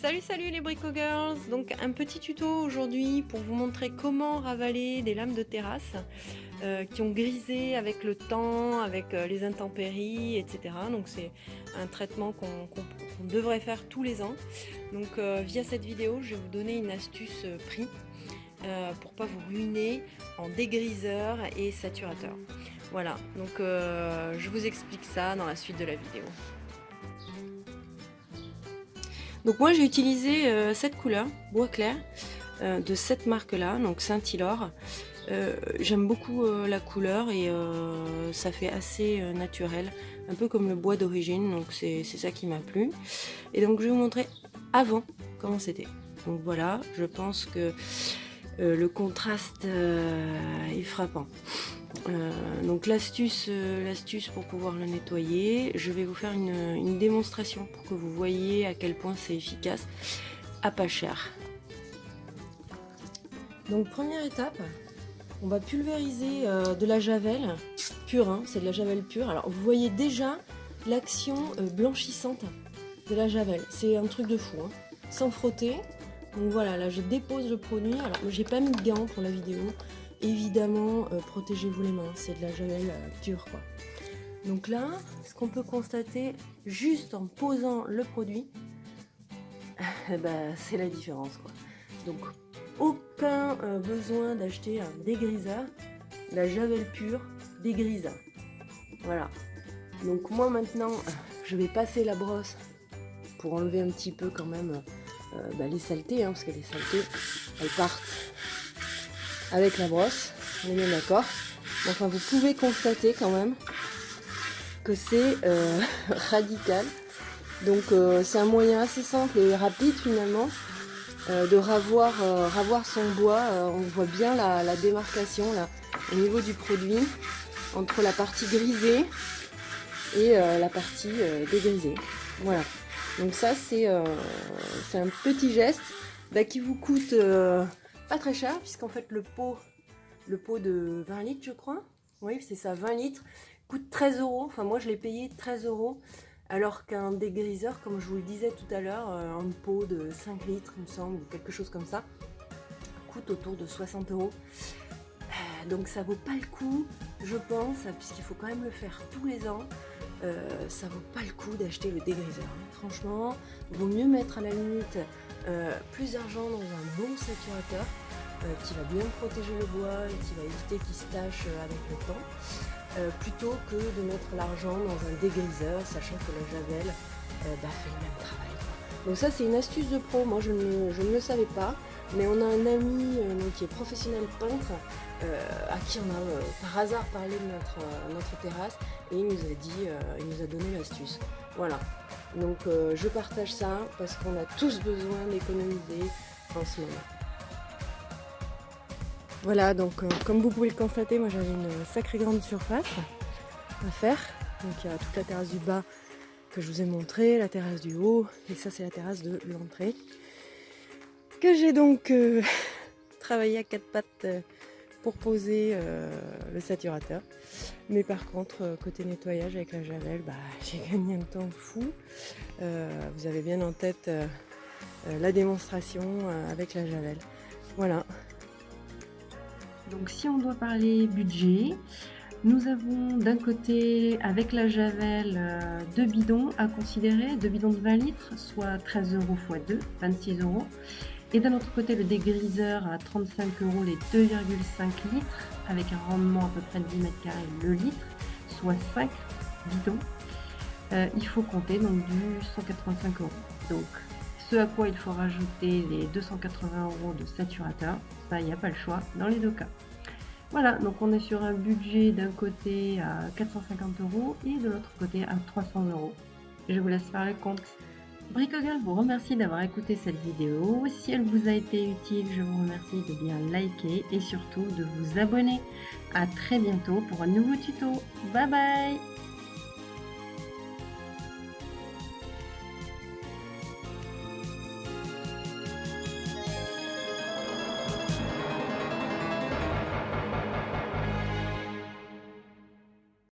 Salut les Brico Girls. Donc un petit tuto aujourd'hui pour vous montrer comment ravaler des lames de terrasse qui ont grisé avec le temps, avec les intempéries, etc. Donc c'est un traitement qu'on devrait faire tous les ans. Donc via cette vidéo, je vais vous donner une astuce prix pour pas vous ruiner en dégriseur et saturateur. Voilà, donc je vous explique ça dans la suite de la vidéo. Donc moi j'ai utilisé cette couleur, bois clair, de cette marque là, donc Saint-Hilor. J'aime beaucoup la couleur et ça fait assez naturel, un peu comme le bois d'origine, donc c'est ça qui m'a plu. Et donc je vais vous montrer avant comment c'était. Donc voilà, je pense que le contraste est frappant. Donc l'astuce pour pouvoir le nettoyer, je vais vous faire une démonstration pour que vous voyez à quel point c'est efficace à pas cher. Donc première étape, on va pulvériser de la javel pure, hein, c'est de la javel pure. Alors vous voyez déjà l'action blanchissante de la javel, c'est un truc de fou, hein, sans frotter. Donc voilà, là je dépose le produit. Alors j'ai pas mis de gants pour la vidéo. Évidemment, protégez-vous les mains, c'est de la javel pure quoi. Donc là, ce qu'on peut constater juste en posant le produit, c'est la différence quoi. Donc aucun besoin d'acheter un dégriseur, la javel pure dégrisa. Voilà. Donc moi maintenant, je vais passer la brosse pour enlever un petit peu quand même les saletés, hein, parce que les saletés, elles partent avec la brosse, on est bien d'accord. Enfin, vous pouvez constater quand même que c'est radical. Donc c'est un moyen assez simple et rapide finalement de ravoir son bois. On voit bien la démarcation là, au niveau du produit entre la partie grisée et la partie dégrisée. Voilà. Donc ça c'est un petit geste qui vous coûte pas très cher, puisqu'en fait le pot de 20 litres je crois, oui c'est ça, 20 litres, coûte 13 €. Enfin moi je l'ai payé 13 €, alors qu'un dégriseur, comme je vous le disais tout à l'heure, un pot de 5 litres il me semble, ou quelque chose comme ça, coûte autour de 60 €. Donc ça vaut pas le coup, je pense, puisqu'il faut quand même le faire tous les ans. Ça vaut pas le coup d'acheter le dégriseur. Franchement, il vaut mieux mettre à la limite plus d'argent dans un bon saturateur qui va bien protéger le bois et qui va éviter qu'il se tache avec le temps, plutôt que de mettre l'argent dans un dégriseur, sachant que la javel fait le même travail. Donc ça c'est une astuce de pro, moi je ne le savais pas, mais on a un ami qui est professionnel peintre, à qui on a par hasard parlé de notre terrasse, et il nous a dit, il nous a donné l'astuce. Voilà, donc je partage ça parce qu'on a tous besoin d'économiser en ce moment. Voilà, donc comme vous pouvez le constater, moi j'avais une sacrée grande surface à faire. Donc il y a toute la terrasse du bas que je vous ai montré, la terrasse du haut, et ça c'est la terrasse de l'entrée, que j'ai donc travaillé à quatre pattes pour poser le saturateur. Mais par contre, côté nettoyage avec la javel, j'ai gagné un temps fou. Vous avez bien en tête la démonstration avec la javel. Voilà. Donc si on doit parler budget, nous avons d'un côté avec la javel deux bidons à considérer, deux bidons de 20 litres, soit 13 € x 2, 26 €. Et d'un autre côté le dégriseur à 35 € les 2,5 litres, avec un rendement à peu près de 10 mètres carrés le litre, soit 5 bidons. Il faut compter donc du 185 €. Donc ce à quoi il faut rajouter les 280 € de saturateur, ça il n'y a pas le choix dans les deux cas. Voilà, donc on est sur un budget d'un côté à 450 € et de l'autre côté à 300 €. Je vous laisse faire le compte. Brico Girl vous remercie d'avoir écouté cette vidéo. Si elle vous a été utile, je vous remercie de bien liker et surtout de vous abonner. A très bientôt pour un nouveau tuto. Bye bye!